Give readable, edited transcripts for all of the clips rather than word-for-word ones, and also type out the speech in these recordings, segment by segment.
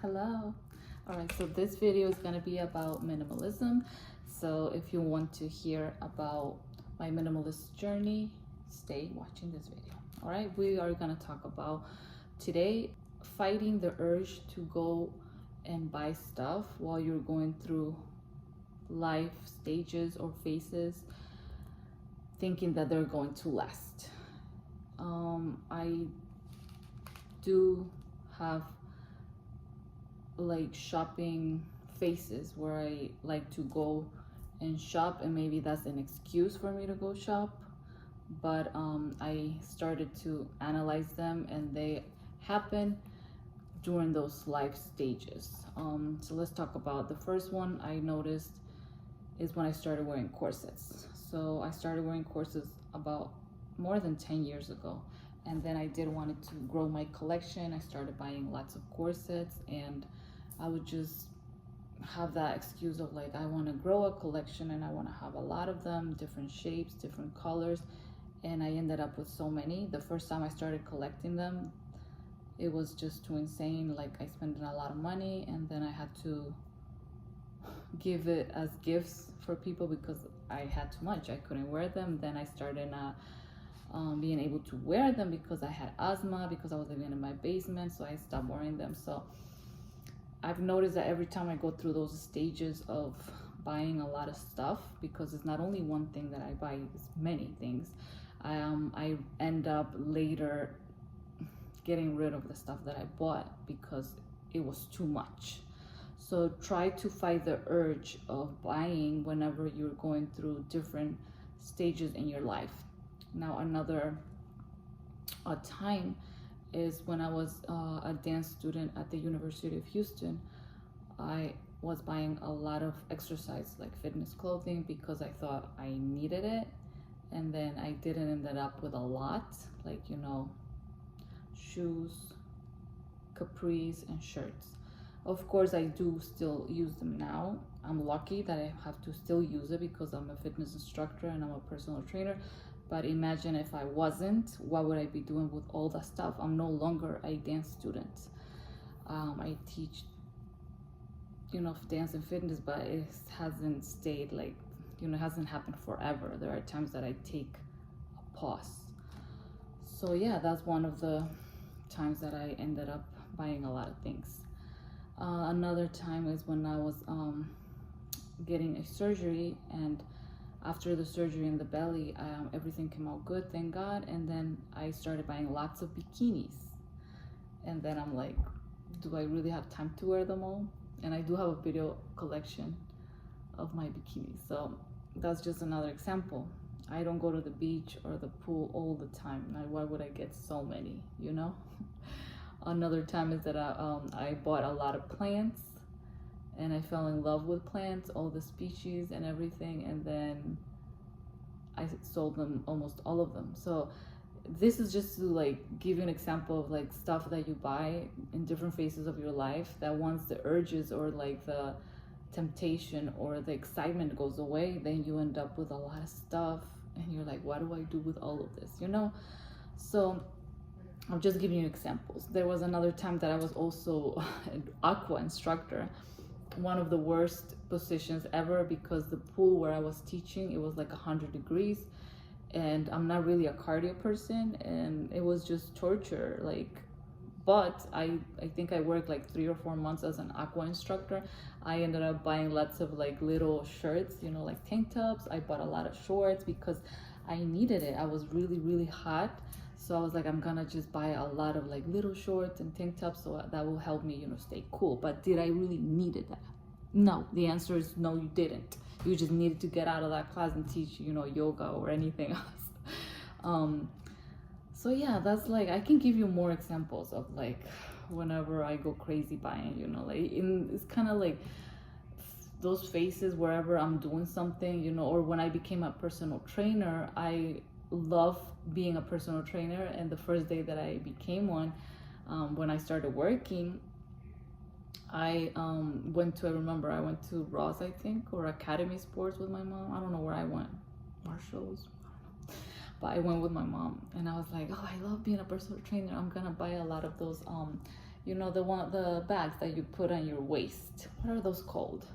Hello. All right, so this video is going to be about minimalism. So if you want to hear about my minimalist journey, stay watching this video. All right, we are going to talk about today fighting the urge to go and buy stuff while you're going through life stages or phases, thinking that they're going to last. I do have like shopping phases where I like to go and shop, and maybe that's an excuse for me to go shop, but I started to analyze them, and they happen during those life stages. So let's talk about the first one I noticed is when I started wearing corsets. So I started wearing corsets about more than 10 years ago, and then I did wanted to grow my collection. I started buying lots of corsets, and I would just have that excuse of like, I want to grow a collection and I want to have a lot of them, different shapes, different colors, and I ended up with so many. The first time I started collecting them, it was just too insane. Like, I spent a lot of money, and then I had to give it as gifts for people because I had too much. I couldn't wear them. Then I started not being able to wear them because I had asthma, because I was living in my basement, so I stopped wearing them. So I've noticed that every time I go through those stages of buying a lot of stuff, because it's not only one thing that I buy, it's many things, I end up later getting rid of the stuff that I bought because it was too much. So try to fight the urge of buying whenever you're going through different stages in your life. Now, another time is when I was a dance student at the University of Houston. I was buying a lot of exercise, like fitness clothing, because I thought I needed it. And then I didn't end up with a lot, like, shoes, capris, and shirts. Of course, I do still use them now. I'm lucky that I have to still use it because I'm a fitness instructor and I'm a personal trainer. But imagine if I wasn't, what would I be doing with all that stuff? I'm no longer a dance student. I teach, dance and fitness, but it hasn't stayed like, it hasn't happened forever. There are times that I take a pause. So yeah, that's one of the times that I ended up buying a lot of things. Another time is when I was getting a surgery, and after the surgery in the belly, everything came out good, thank God. And then I started buying lots of bikinis. And then I'm like, do I really have time to wear them all? And I do have a video collection of my bikinis. So that's just another example. I don't go to the beach or the pool all the time. Now, why would I get so many, Another time is that I bought a lot of plants, and I fell in love with plants, all the species and everything, and then I sold them, almost all of them. So this is just to like give you an example of like stuff that you buy in different phases of your life, that once the urges or like the temptation or the excitement goes away, then you end up with a lot of stuff, and you're like, what do I do with all of this, So I'm just giving you examples. There was another time that I was also an aqua instructor, one of the worst positions ever, because the pool where I was teaching, it was like 100 degrees, and I'm not really a cardio person, and it was just torture. But I think I worked like 3 or 4 months as an aqua instructor. I ended up buying lots of like little shirts, like tank tops. I bought a lot of shorts because I needed it. I was really, really hot. So I was like, I'm gonna just buy a lot of like little shorts and tank tops, so that will help me, stay cool. But did I really needed that? No, the answer is no, you didn't. You just needed to get out of that class and teach, yoga or anything else. So yeah, that's like, I can give you more examples of like whenever I go crazy buying, it's kind of like those phases wherever I'm doing something, or when I became a personal trainer. I love being a personal trainer, and the first day that I became one, when I started working, I went to Ross, I think, or Academy Sports with my mom. I don't know where I went, Marshalls, but I went with my mom, and I was like, oh, I love being a personal trainer. I'm gonna buy a lot of those the bags that you put on your waist. What are those called?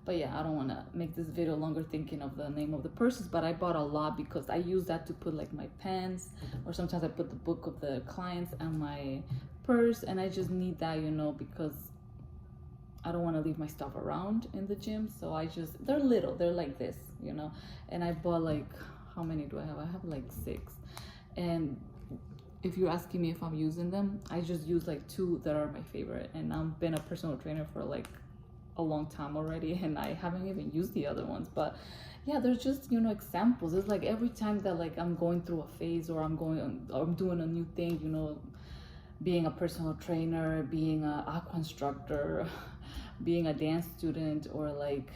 But yeah, I don't want to make this video longer thinking of the name of the purses, but I bought a lot because I use that to put like my pens, or sometimes I put the book of the clients on my purse, and I just need that, because I don't want to leave my stuff around in the gym. So they're little, they're like this, and I bought like, how many do I have? I have like 6. And if you're asking me if I'm using them, I just use like 2 that are my favorite, and I've been a personal trainer for like a long time already, and I haven't even used the other ones. But yeah, there's just examples. It's like every time that like I'm going through a phase, or I'm doing a new thing, being a personal trainer, being an aqua instructor, being a dance student, or like,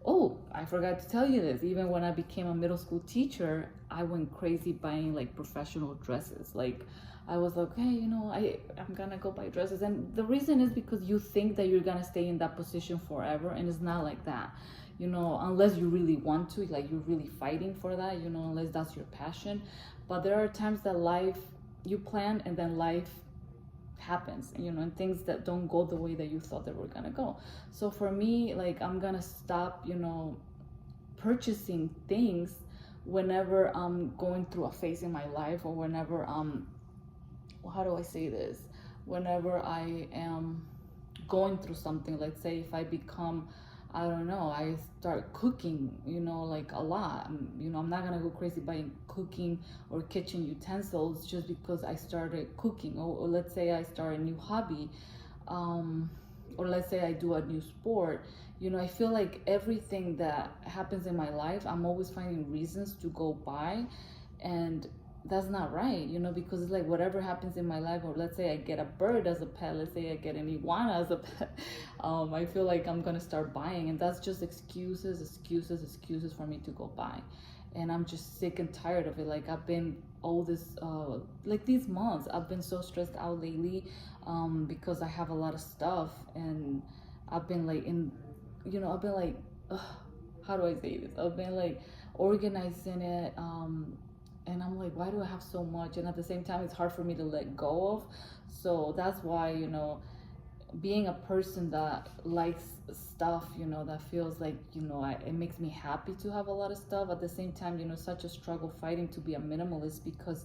oh, I forgot to tell you this, even when I became a middle school teacher, I went crazy buying like professional dresses. Like, I was like, hey, I'm gonna go buy dresses. And the reason is because you think that you're gonna stay in that position forever, and it's not like that. Unless you really want to, like you're really fighting for that, unless that's your passion. But there are times that you plan, and then life happens, and things that don't go the way that you thought they were gonna go. So for me, like, I'm gonna stop, purchasing things whenever I'm going through a phase in my life, or whenever how do I say this? Whenever I am going through something. Let's say if I become, I don't know, I start cooking, like a lot. I'm not gonna go crazy buying cooking or kitchen utensils just because I started cooking. Or let's say I start a new hobby, or let's say I do a new sport. I feel like everything that happens in my life, I'm always finding reasons to go buy, and that's not right, because it's like whatever happens in my life, or let's say I get a bird as a pet, let's say I get an iguana as a pet, I feel like I'm gonna start buying, and that's just excuses for me to go buy. And I'm just sick and tired of it. Like, I've been all this like these months, I've been so stressed out lately, because I have a lot of stuff, and I've been like I've been like, how do I say this? I've been like organizing it, and I'm like, why do I have so much? And at the same time, it's hard for me to let go of. So that's why, being a person that likes stuff, that feels like, it makes me happy to have a lot of stuff. At the same time, such a struggle fighting to be a minimalist, because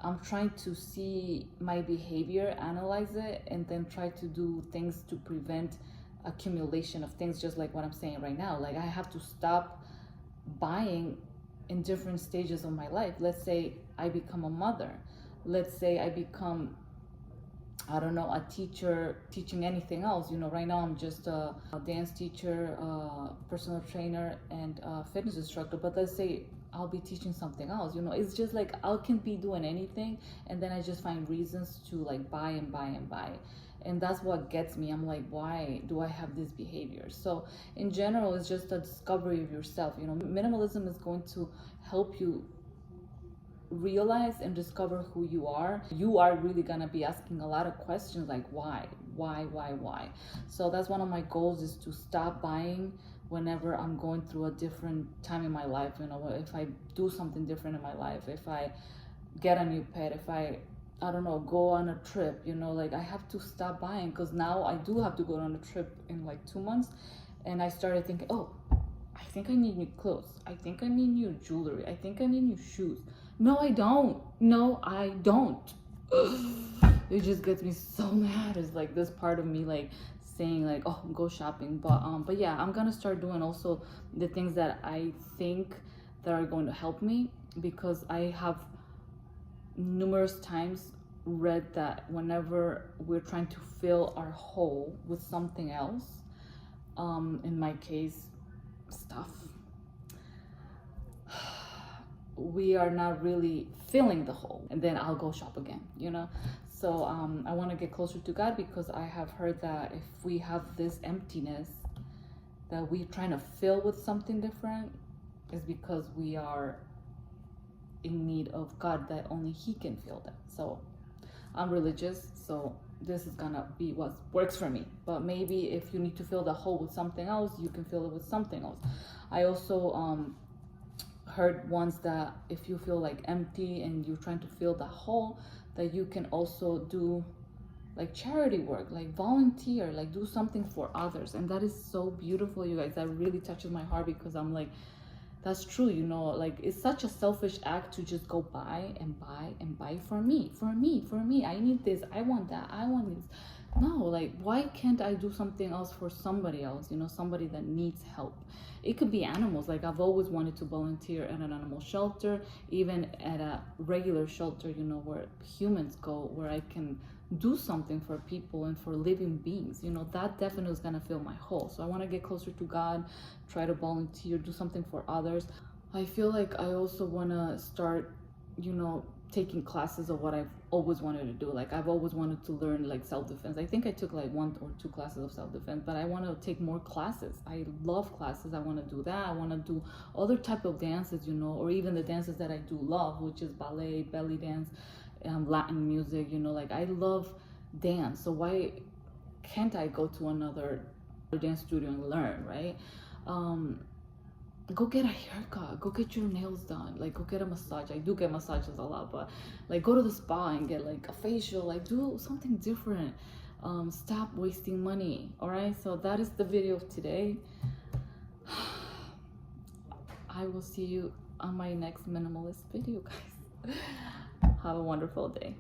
I'm trying to see my behavior, analyze it, and then try to do things to prevent accumulation of things, just like what I'm saying right now. Like, I have to stop buying in different stages of my life. Let's say I become a mother. Let's say I become, I don't know, a teacher teaching anything else. Right now I'm just a dance teacher, personal trainer, and fitness instructor. But let's say I'll be teaching something else. It's just like I can be doing anything, and then I just find reasons to like buy and buy and buy. And that's what gets me. I'm like, why do I have this behavior? So in general, it's just a discovery of yourself. Minimalism is going to help you realize and discover who you are. You are really gonna be asking a lot of questions like, why? So that's one of my goals, is to stop buying whenever I'm going through a different time in my life. If I do something different in my life, if I get a new pet, if I don't know, go on a trip, like I have to stop buying, because now I do have to go on a trip in like 2 months. And I started thinking, oh, I think I need new clothes. I think I need new jewelry. I think I need new shoes. No, I don't. It just gets me so mad. It's like this part of me like saying like, oh, go shopping. But yeah, I'm gonna start doing also the things that I think that are going to help me, because I have numerous times read that whenever we're trying to fill our hole with something else, in my case, stuff, we are not really filling the hole, and then I'll go shop again, So I want to get closer to God, because I have heard that if we have this emptiness that we're trying to fill with something different, is because we are in need of God, that only He can fill that. So I'm religious, so this is gonna be what works for me. But maybe if you need to fill the hole with something else, you can fill it with something else. I also heard once that if you feel like empty and you're trying to fill the hole, that you can also do like charity work, like volunteer, like do something for others. And that is so beautiful, you guys. That really touches my heart, because I'm like, that's true, you know, like it's such a selfish act to just go buy and buy and buy for me. I need this, I want that, I want this. No, like, why can't I do something else for somebody else, you know, somebody that needs help? It could be animals. Like, I've always wanted to volunteer at an animal shelter, even at a regular shelter, you know, where humans go, where I can do something for people and for living beings. You know, that definitely is gonna fill my hole. So I want to get closer to God, try to volunteer, do something for others. I feel like I also want to start, you know, taking classes of what I've always wanted to do. Like, I've always wanted to learn like self-defense. I think I took like 1 or 2 classes of self-defense, but I want to take more classes. I love classes. I want to do that. I want to do other type of dances, you know, or even the dances that I do love, which is ballet, belly dance, Latin music, you know. Like, I love dance, so why can't I go to another dance studio and learn, right? Go get a haircut, go get your nails done, like go get a massage. I do get massages a lot, but like go to the spa and get like a facial, like do something different. Stop wasting money. All right, so that is the video of today. I will see you on my next minimalist video, guys. Have a wonderful day.